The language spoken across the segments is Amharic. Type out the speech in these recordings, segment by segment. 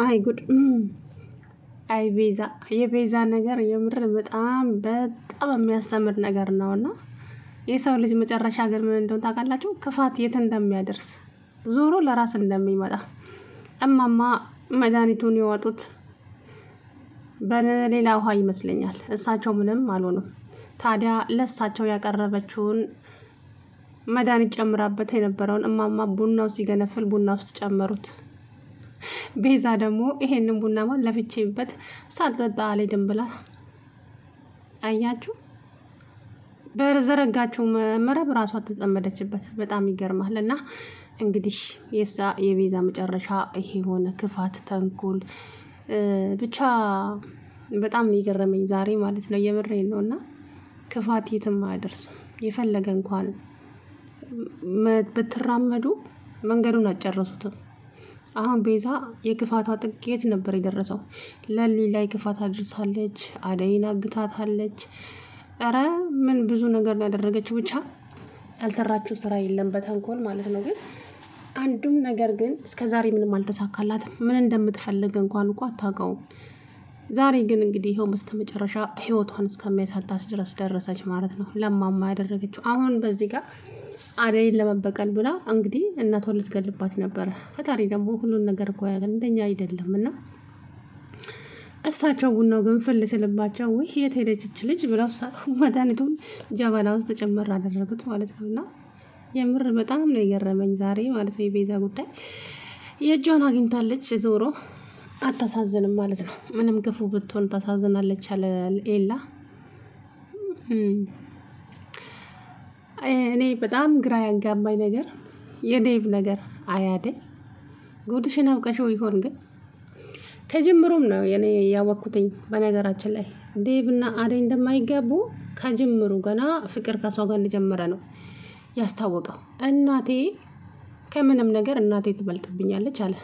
አይ ጉድ! አይ ቤዛ፣ የቤዛ ነገር የምር በጣም የሚያስተምር ነገር ነውና የሰው ልጅ መጨረሻ ግን ምን እንደሆነ ታውቃላችሁ? ክፋት የት እንደሚያደርስ ዞሮ ለራስ እንደሚመጣ። እማማ መድኃኒቱን የወጡት በሌላ ውሃ ይመስለኛል። እሳቸው ምንም አልሆኑም። ታዲያ ለእሳቸው ያቀረበችውን መድኃኒት ጨምራበት የነበረውን እማማ ቡናው ሲገነፍል ቡና ውስጥ ጨመሩት። ቤዛ ደግሞ ይሄንን ቡናማ ለፍቼበት ሳልጠጣ አልሄድም ብላ አያችሁ፣ በዘረጋችው መረብ ራሷ ተጠመደችበት። በጣም ይገርማል። እና እንግዲህ የቤዛ መጨረሻ ይሄ ሆነ። ክፋት፣ ተንኮል ብቻ በጣም የገረመኝ ዛሬ ማለት ነው። የምሬን ነው። እና ክፋት የትም አያደርስም። የፈለገ እንኳን ብትራመዱ መንገዱን አጨረሱትም። አሁን ቤዛ የክፋቷ ጥግ የት ነበር የደረሰው? ለሊ ላይ ክፋት አድርሳለች። አደይን አግታታለች። ኧረ ምን ብዙ ነገር ነው ያደረገችው። ብቻ ያልሰራችው ስራ የለም በተንኮል ማለት ነው። ግን አንዱም ነገር ግን እስከ ዛሬ ምንም አልተሳካላትም። ምን እንደምትፈልግ እንኳን እኮ አታውቀውም። ዛሬ ግን እንግዲህ ይኸው በስተመጨረሻ ህይወቷን እስከሚያሳጣት ድረስ ደረሰች ማለት ነው። ለማማ ያደረገችው አሁን በዚህ ጋር አደይን ለመበቀል ብላ እንግዲህ እናቷን ልትገልባት ነበረ። ፈጣሪ ደግሞ ሁሉን ነገር እኮ ያገን እንደኛ አይደለም። እና እሳቸው ቡናው ግን ፍል ስልባቸው ወይ የት ሄደች ልጅ ብለው መድኃኒቱን ጀበና ውስጥ ጨመር አደረጉት ማለት ነው። እና የምር በጣም ነው የገረመኝ ዛሬ ማለት ነው። የቤዛ ጉዳይ የእጇን አግኝታለች። ዞሮ አታሳዝንም ማለት ነው። ምንም ክፉ ብትሆን ታሳዝናለች አለ ኤላ። እኔ በጣም ግራ ያጋባኝ ነገር የዴቭ ነገር አያዴ ጉድሽን አውቀሽው ይሆን? ግን ከጅምሩም ነው እኔ ያወቅኩትኝ። በነገራችን ላይ ዴቭ እና አደይ እንደማይጋቡ ከጅምሩ ገና ፍቅር ከሷ ጋር እንደጀመረ ነው ያስታወቀው። እናቴ ከምንም ነገር እናቴ ትበልጥብኛለች አለ።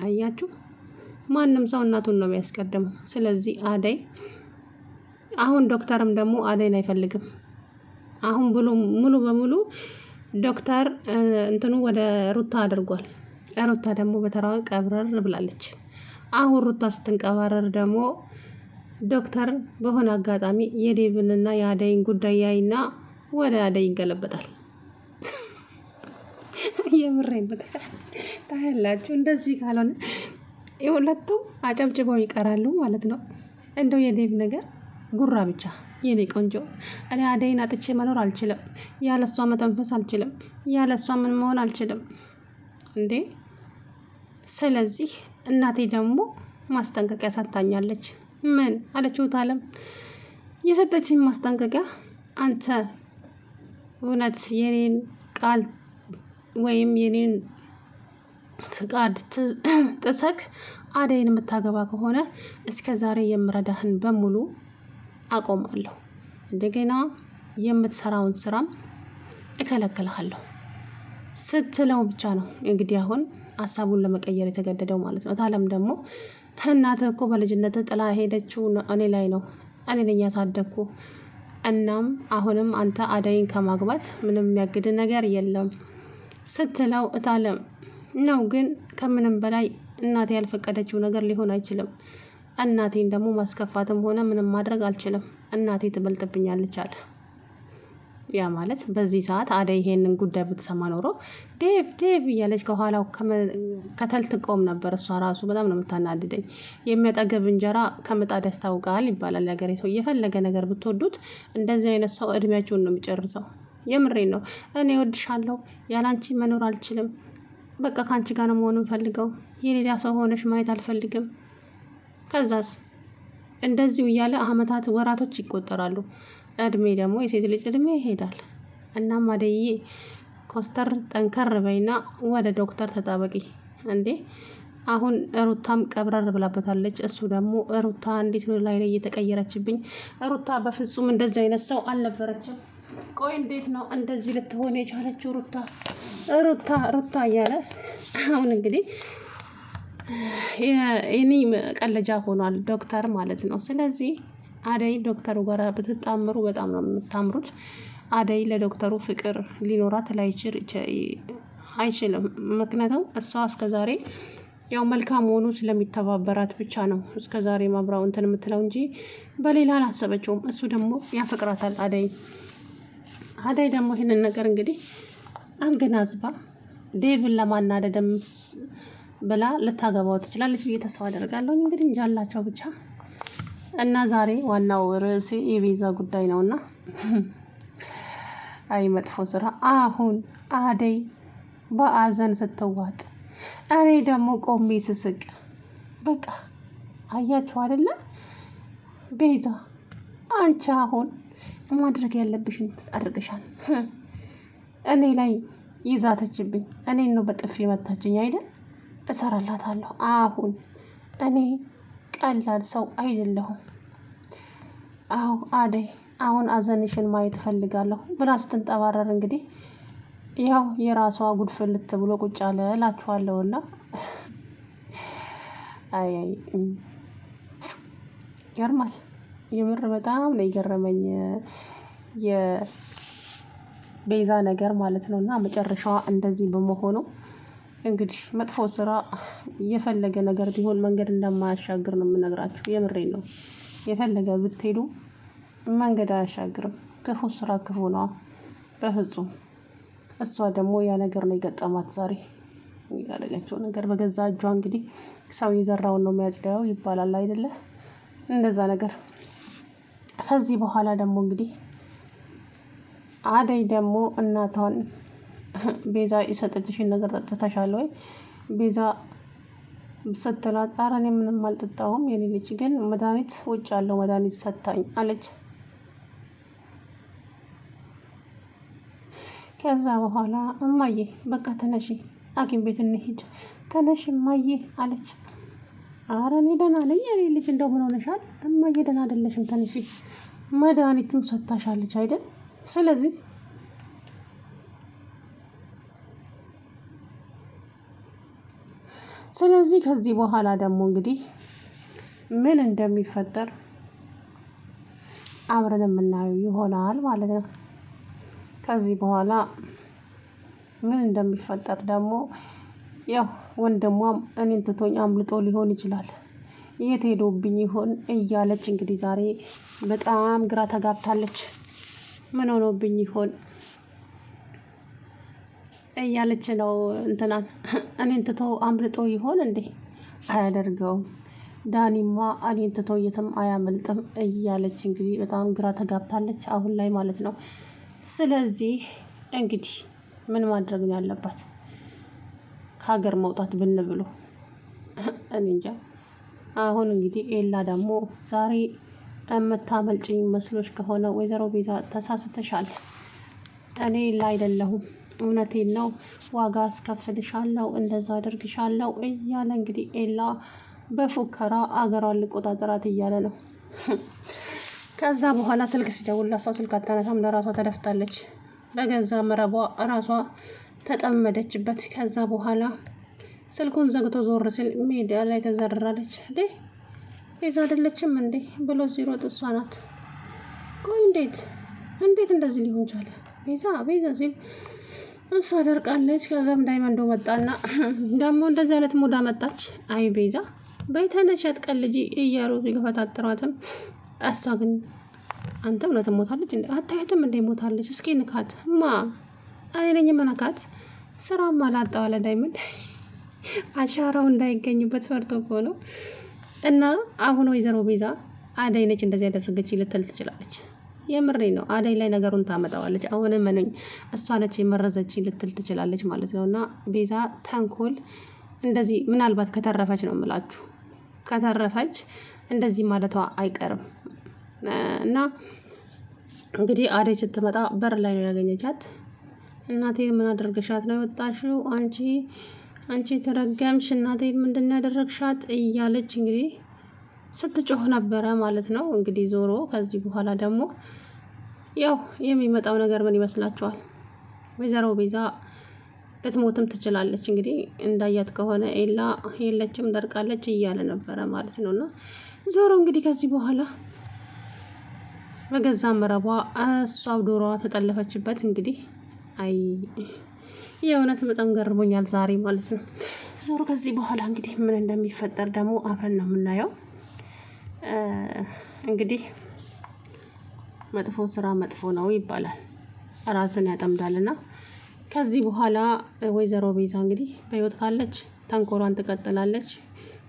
አያችሁ፣ ማንም ሰው እናቱን ነው የሚያስቀድመው። ስለዚህ አደይ አሁን ዶክተርም ደግሞ አደይን አይፈልግም። አሁን ሙሉ በሙሉ ዶክተር እንትኑ ወደ ሩታ አድርጓል። ሩታ ደግሞ በተራዋ ቀብረር ብላለች። አሁን ሩታ ስትንቀባረር ደግሞ ዶክተር በሆነ አጋጣሚ የዴቭንና የአደይን ጉዳይ ያይና ወደ አደይ ይገለበጣል። የምሬን ታያላችሁ። እንደዚህ ካልሆነ የሁለቱም አጨብጭበው ይቀራሉ ማለት ነው። እንደው የዴቭ ነገር ጉራ ብቻ። የኔ ቆንጆ እኔ አደይን አጥቼ መኖር አልችልም። ያለ እሷ መተንፈስ አልችልም። ያለ እሷ ምን መሆን አልችልም እንዴ። ስለዚህ እናቴ ደግሞ ማስጠንቀቂያ ሰጥታኛለች። ምን አለችሁት? አለም የሰጠችኝ ማስጠንቀቂያ አንተ እውነት የኔን ቃል ወይም የኔን ፍቃድ ጥሰክ አደይን የምታገባ ከሆነ እስከ ዛሬ የምረዳህን በሙሉ አቆማለሁ። እንደገና የምትሰራውን ስራም እከለክልሃለሁ ስትለው ብቻ ነው እንግዲህ አሁን ሀሳቡን ለመቀየር የተገደደው ማለት ነው። ታለም ደግሞ እናትህ እኮ በልጅነትህ ጥላ ሄደችው እኔ ላይ ነው። እኔ ነኝ ያሳደግኩ። እናም አሁንም አንተ አደይን ከማግባት ምንም የሚያግድ ነገር የለም ስትለው እታለም ነው። ግን ከምንም በላይ እናቴ ያልፈቀደችው ነገር ሊሆን አይችልም። እናቴን ደግሞ ማስከፋትም ሆነ ምንም ማድረግ አልችልም። እናቴ ትበልጥብኛለች አለ። ያ ማለት በዚህ ሰዓት አደይ ይሄንን ጉዳይ ብትሰማ ኖሮ ዴቭ እያለች ከኋላው ከተል ትቆም ነበር። እሷ ራሱ በጣም ነው የምታናድደኝ። የሚያጠገብ እንጀራ ከምጣድ ያስታውቃል ይባላል ያገሬ ሰው። እየፈለገ ነገር ብትወዱት እንደዚህ አይነት ሰው እድሜያችሁን ነው የሚጨርሰው። የምሬን ነው። እኔ እወድሻለሁ፣ ያላንቺ መኖር አልችልም፣ በቃ ከአንቺ ጋር ነው መሆን ፈልገው፣ የሌላ ሰው ሆነሽ ማየት አልፈልግም። ከዛስ እንደዚሁ እያለ አመታት ወራቶች ይቆጠራሉ። እድሜ ደግሞ የሴት ልጅ እድሜ ይሄዳል። እናም አደይዬ ኮስተር ጠንከር በይና ወደ ዶክተር ተጣበቂ እንዴ። አሁን ሩታም ቀብረር ብላበታለች። እሱ ደግሞ ሩታ እንዴት ነው ላይ እየተቀየረችብኝ? ሩታ በፍጹም እንደዚህ አይነት ሰው አልነበረችም። ቆይ እንዴት ነው እንደዚህ ልትሆን የቻለችው? ሩታ እያለ አሁን እንግዲህ የኔ ቀለጃ ሆኗል ዶክተር ማለት ነው። ስለዚህ አደይ ዶክተሩ ጋር ብትጣምሩ በጣም ነው የምታምሩት። አደይ ለዶክተሩ ፍቅር ሊኖራት አይችልም። ምክንያቱም እሷ እስከዛሬ ያው መልካም ሆኖ ስለሚተባበራት ብቻ ነው እስከ ዛሬ ማብራው እንትን የምትለው እንጂ በሌላ አላሰበችውም። እሱ ደግሞ ያፈቅራታል አደይ ደግሞ ይህንን ነገር እንግዲህ አገናዝባ ዴቭን ለማናደድም ብላ ልታገባው ትችላለች ብዬ ተስፋ አደርጋለሁ። እንግዲህ እንጃላቸው ብቻ እና ዛሬ ዋናው ርዕሴ የቤዛ ጉዳይ ነውና አይ መጥፎ ስራ። አሁን አደይ በአዘን ስትዋጥ እኔ ደግሞ ቆሜ ስስቅ በቃ አያችሁ አይደለ? ቤዛ አንቺ አሁን ማድረግ ያለብሽን አድርገሻል። እኔ ላይ ይዛተችብኝ፣ እኔን ነው በጥፊ መታችኝ አይደል? እሰራላታለሁ። አሁን እኔ ቀላል ሰው አይደለሁም። አዎ አደይ አሁን አዘንሽን ማየት እፈልጋለሁ ብላ ስትንጠባረር እንግዲህ ያው የራሷ ጉድፍልት ብሎ ቁጭ አለ እላችኋለሁና አይ ይገርማል። የምር በጣም ነው የገረመኝ የቤዛ ነገር ማለት ነው። እና መጨረሻዋ እንደዚህ በመሆኑ እንግዲህ መጥፎ ስራ የፈለገ ነገር ቢሆን መንገድ እንደማያሻግር ነው የምነግራችሁ። የምሬን ነው። የፈለገ ብትሄዱ መንገድ አያሻግርም። ክፉ ስራ ክፉ ነው በፍጹም። እሷ ደግሞ ያ ነገር ነው የገጠማት ዛሬ ያደረገችው ነገር በገዛ እጇ። እንግዲህ ሰው የዘራውን ነው የሚያጭደው ይባላል አይደለ? እንደዛ ነገር። ከዚህ በኋላ ደግሞ እንግዲህ አደይ ደግሞ እናቷን ቤዛ የሰጠችሽን ነገር ጠጥተሻል ወይ ቤዛ ስትላት፣ ኧረ እኔ ምንም አልጠጣሁም የኔ ልጅ፣ ግን መድኃኒት ውጭ ያለው መድኃኒት ሰታኝ አለች። ከዛ በኋላ እማዬ በቃ ተነሺ ሐኪም ቤት እንሂድ፣ ተነሺ እማዬ አለች። ኧረ እኔ ደህና ነኝ የኔ ልጅ፣ እንደው ምን ሆነሻል? እማዬ ደህና አይደለሽም፣ ተነሺ መድኃኒቱን ሰታሻለች አይደል? ስለዚህ ከዚህ በኋላ ደግሞ እንግዲህ ምን እንደሚፈጠር አብረን የምናየው ይሆናል ማለት ነው። ከዚህ በኋላ ምን እንደሚፈጠር ደግሞ ያው ወንድሟም እኔን ትቶኝ አምልጦ ሊሆን ይችላል፣ የት ሄዶብኝ ይሆን እያለች እንግዲህ ዛሬ በጣም ግራ ተጋብታለች። ምን ሆኖብኝ ይሆን እያለች ነው እንትናን እኔን ትቶ አምልጦ ይሆን እንዴ? አያደርገውም ዳኒማ እኔን ትቶ የትም አያመልጥም እያለች እንግዲህ በጣም ግራ ተጋብታለች አሁን ላይ ማለት ነው። ስለዚህ እንግዲህ ምን ማድረግ ነው ያለባት? ከሀገር መውጣት ብን ብሎ እኔ እንጃ። አሁን እንግዲህ ኤላ ደግሞ ዛሬ የምታመልጭኝ መስሎች ከሆነ ወይዘሮ ቤዛ ተሳስተሻል፣ እኔ ኤላ አይደለሁም፣ እውነቴን ነው፣ ዋጋ አስከፍልሻለሁ፣ እንደዛ አድርግሻለሁ እያለ እንግዲህ ኤላ በፉከራ አገሯን ልቆጣጠራት እያለ ነው። ከዛ በኋላ ስልክ ሲደውልላት ሰው ስልክ አታነሳም፣ ለራሷ ተደፍታለች። በገዛ መረቧ ራሷ ተጠመደችበት። ከዛ በኋላ ስልኩን ዘግቶ ዞር ሲል ሜዳ ላይ ተዘርራለች። እንዴ ቤዛ አይደለችም እንዴ ብሎ ሲሮጥ እሷ ናት። ቆይ እንዴት እንደዚህ ሊሆን ቻለ? ቤዛ ሲል እሷ ደርቃለች። ከዛም ዳይመንዶ መጣና ደግሞ እንደዚህ አይነት ሙዳ መጣች። አይ ቤዛ በይተነሽ አትቀልጂ እያሉ ቢገፈታተሯትም እሷ ግን አንተ እውነትም ሞታለች እንዴ? አታያትም እንዴ ሞታለች? እስኪ ንካት እኔ ነኝ መነካት። ስራም አላጣው አለ ዳይመንድ። አሻራው እንዳይገኝበት ፈርቶ እኮ ነው። እና አሁን ወይዘሮ ቤዛ አደይ ነች እንደዚህ ያደረገች ልትል ትችላለች። የምሬ ነው። አደይ ላይ ነገሩን ታመጣዋለች። አሁንም ምንኝ እሷ ነች የመረዘች ልትል ትችላለች ማለት ነው። እና ቤዛ ተንኮል እንደዚህ ምናልባት ከተረፈች ነው የምላችሁ፣ ከተረፈች እንደዚህ ማለቷ አይቀርም። እና እንግዲህ አደይ ስትመጣ በር ላይ ነው ያገኘቻት። እናቴን ምን አደረገሻት ነው የወጣሽው? አንቺ ተረገምሽ፣ እናቴን ምንድን ነው ያደረግሻት? እያለች እንግዲህ ስትጮህ ነበረ ማለት ነው። እንግዲህ ዞሮ ከዚህ በኋላ ደግሞ ያው የሚመጣው ነገር ምን ይመስላችኋል? ወይዘሮ ቤዛ ልትሞትም ትችላለች። እንግዲህ እንዳያት ከሆነ ኤላ የለችም ደርቃለች እያለ ነበረ ማለት ነው። እና ዞሮ እንግዲህ ከዚህ በኋላ በገዛ መረቧ እሷው ዶሮዋ ተጠለፈችበት። እንግዲህ አይ የእውነት በጣም ገርሞኛል ዛሬ ማለት ነው። ዞሮ ከዚህ በኋላ እንግዲህ ምን እንደሚፈጠር ደግሞ አብረን ነው የምናየው። እንግዲህ መጥፎ ስራ መጥፎ ነው ይባላል፣ ራስን ያጠምዳልና ከዚህ በኋላ ወይዘሮ ቤዛ እንግዲህ በህይወት ካለች ተንኮሏን ትቀጥላለች፣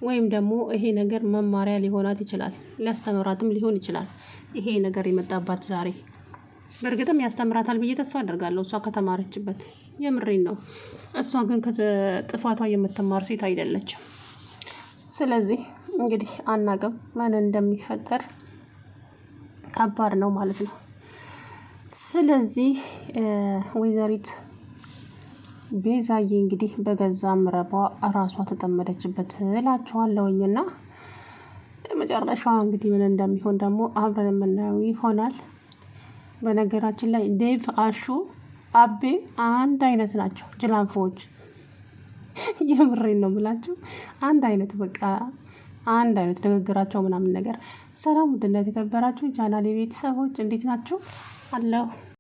ወይም ደግሞ ይሄ ነገር መማሪያ ሊሆናት ይችላል፣ ሊያስተምራትም ሊሆን ይችላል። ይሄ ነገር የመጣባት ዛሬ በእርግጥም ያስተምራታል ብዬ ተስፋ አደርጋለሁ፣ እሷ ከተማረችበት። የምሬን ነው። እሷ ግን ከጥፋቷ የምትማር ሴት አይደለችም። ስለዚህ እንግዲህ አናቅም ምን እንደሚፈጠር፣ ከባድ ነው ማለት ነው። ስለዚህ ወይዘሪት ቤዛዬ እንግዲህ በገዛ ምረቧ እራሷ ተጠመደችበት እላችኋለሁኝና መጨረሻዋ እንግዲህ ምን እንደሚሆን ደግሞ አብረን የምናየው ይሆናል። በነገራችን ላይ ዴቭ፣ አሹ፣ አቤ አንድ አይነት ናቸው፣ ጅላንፎዎች። የምሬን ነው ብላችሁ አንድ አይነት በቃ አንድ አይነት ንግግራቸው ምናምን ነገር። ሰላም ውድነት የተከበራችሁ ቻናሌ ቤተሰቦች እንዴት ናችሁ? አለሁ